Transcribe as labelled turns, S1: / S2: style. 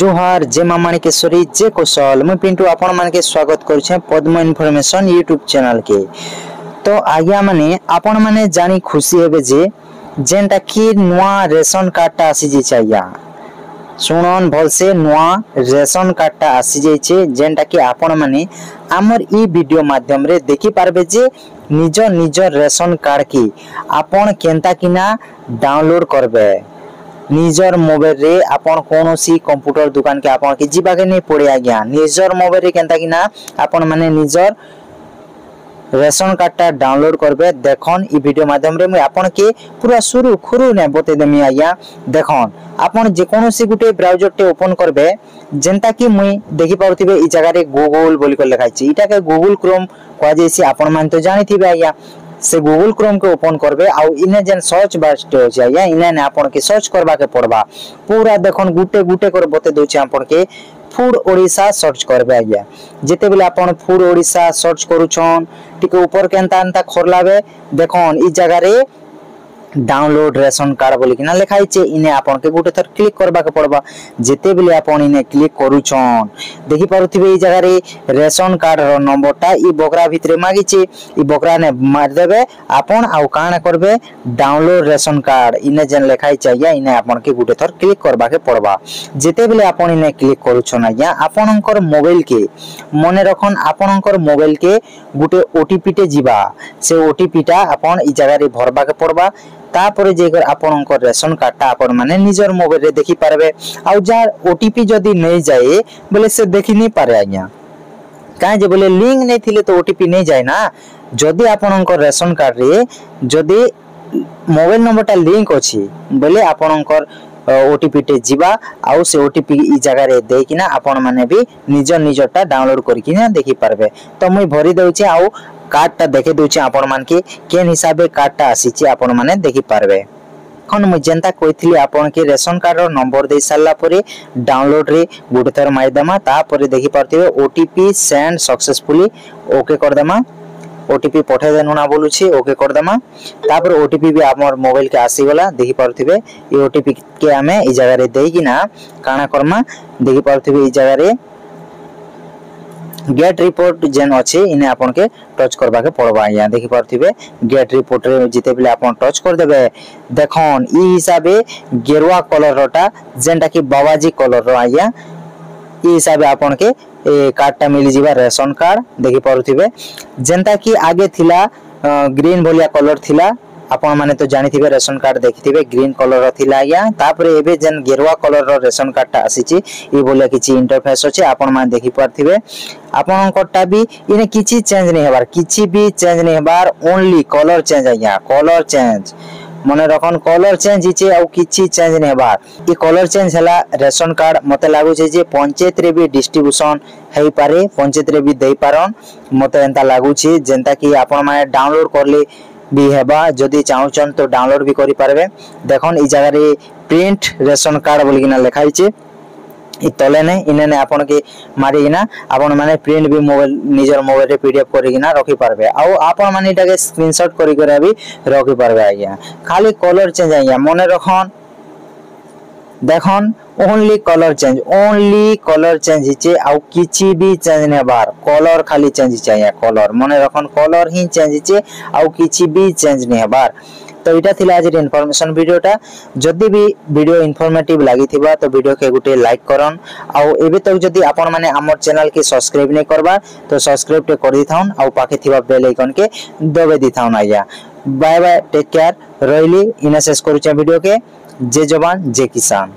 S1: जोहार जय मां माणिकेश्वरी जय कौशल मुई पिंटू आपण मान के स्वागत करुछे पद्म इन्फॉर्मेशन यूट्यूब चैनल के। तो आज्ञा माने आपण माने जानी खुशी हेबे जे जेंटा कि नुआ रेशन कार्ड आसी जे चाहिए सुनन भल से नुआ रेशन कार्ड आसी जाइछे जेंटा कि आपण माने हमर ई वीडियो माध्यम रे देखि पारबे जे निज निज रेशन कार्ड की आपण केनता किना डाउनलोड करबे निजर मोबाइल रे आपण कोनोसी कंप्यूटर दुकान के आपण के जीवा के नहीं पड़े आज्ञा निजर मोबाइल रे केनता किना आपण माने निजर रेशन कार्ड डाउनलोड करबे। देखन ई वीडियो माध्यम रे मैं आपण के पूरा शुरू खुरु ने बते देमी आज्ञा। देखन आपण जे कोनोसी गुटे ब्राउजर टे ओपन करबे जेंता कि मुई देखि पाउथिबे ई जगह रे गूगल बोली कर लिखाई छी इटा के गूगल क्रोम कह जैसी आपण मान तो जानिथिबे आज्ञा। से गूगल क्रोम के ओपन करबे आ इने जेन सर्च बार स्टे होछि आज्ञा इने ने आपण के सर्च करबा के पड़बा पूरा देखन गुटे गुटे कर बते दोछि आपण के फूड ओडिशा सर्च करबे आज्ञा। जेते बेले आपण फूड ओडिशा सर्च करूछन टिके ऊपर केनता अंता खोरलाबे देखन ई जगह रे डाउनलोड रेशन कार्ड बोली किना लिखाई छे इने आपण के गुटे थर क्लिक करबा के पड़बा। जेते बेले आपण इने क्लिक करूछन देखि पारुथिबे ई जगह रे रेशन कार्ड रो नंबरटा ई बकरा भितरे मागी छे ई बकरा ने मार देबे आपण आउ काना करबे डाउनलोड रेशन कार्ड इने जेन लिखाई छे इने आपण के गुटे थर क्लिक करबा के पड़बा। जेते बेले आपण इने क्लिक करूछन आज्ञा आपनकर मोबाइल के मने रखन आपनकर मोबाइल के गुटे ओटीपी टे जीवा से ओटीपी टा आपण ई जगह रे भरबा के पड़बा। तापर जेकर आपनकर रेशन कार्ड आपण माने निजर मोबाइल रे देखि पारबे आ जार ओटीपी जदी नै जाए बोले से देखि नै पारे आज्ञा काहे जे बोले लिंक नै थिले तो ओटीपी नै जाए ना। जदी आपनकर रेशन कार्ड रे जदी मोबाइल नंबरटा लिंक अछि बोले आपनकर ओटीपी टे जीवा आउ से ओटीपी ई जगह रे दे किना आपण माने भी निज निजटा डाउनलोड करि किना देखि पारबे। तो मुई भरि दउछि आउ कार्ड ता देखे दोछि आपण मान के केन हिसाबे कार्ड ता आसीछि आपण माने देखि पारबे। खन मु जेंता कहिथली आपण के रेशन कार्ड रो नंबर दे साला परे डाउनलोड रे गुटे थर मारि दमा ता परे देखि पारथिबे ओटीपी सेंड सक्सेसफुली ओके कर दमा ओटीपी पठे देनु ना बोलु छी ओके कर दमा तापर ओटीपी भी हमर मोबाइल के आसी गला देखि पारथिबे ई ओटीपी के हमें ई जगह रे देई कि ना काना करमा देखि पारथिबे ई जगह रे गेट रिपोर्ट जेन अछि इने आपन के टच करबा के पड़बा। या देखि पारथिबे गेट रिपोर्ट रे जिते बेले आपन टच कर देबे देखन ई हिसाबे गेरुआ कलर रोटा जेंटा कि बाबाजी कलर रो आया ई हिसाबे आपन के ए कार्डटा मिली जिबा रेशन कार्ड देखि पारथिबे जेंता कि आगे थिला ग्रीन बोलिया कलर थिला आपण माने तो जानिथिबे रेशन कार्ड देखिथिबे ग्रीन कलर रो थिला या तापरे एबे जेन गेरुआ कलर रो रेशन कार्ड ता आसीची ई बोलिया किछि इंटरफेस अछि आपण माने देखि पारथिबे आपण कोटा भी इने किछि चेंज नै हेबार किछि भी चेंज नै हेबार ओनली कलर चेंज आया कलर चेंज मने रखन कलर चेंज हिचे आ किछि चेंज नै हेबार ई कलर चेंज हला रेशन कार्ड मते लागु छै जे पंचायत रे भी डिस्ट्रीब्यूशन हेई पारे पंचायत रे भी देई पारन मते एंता लागु छै जेंता कि आपण माने डाउनलोड करले भी हेबा जदी चाहउचन तो डाउनलोड भी करि पारबे। देखन ई जगह रे प्रिंट रेशन कार्ड बोली किना लिखाई छै ई तले ने इने ने आपण के मारी किना आपण माने प्रिंट भी मोबाइल निजर मोबाइल रे पीडीएफ करि किना रखि पारबे आ आपण माने इटा के स्क्रीनशॉट करि करा भी रखि पारबे आज्ञा। खाली कलर चेंज आज्ञा मने रखन देखन ओनली कलर चेंज हिचे आ किछि भी चेंज नै बार कलर खाली चेंज चाहिए कलर मने रखन कलर ही चेंज हिचे आ किछि भी चेंज नै बार। तो इटा थिला आज इन्फॉर्मेशन वीडियोटा जदी भी वीडियो इन्फॉर्मेटिव लागि थिबा तो वीडियो के गुटे लाइक करन आ एबे तक जदी आपण माने हमर चैनल के सब्सक्राइब नै करबा तो सब्सक्राइब ते कर दिथाउन आ पाखे थिबा बेल आइकन के दबे दिथाउन आया। बाय बाय टेक केयर रहिली इना शेष करूचे वीडियो के जय जवान जय किसान।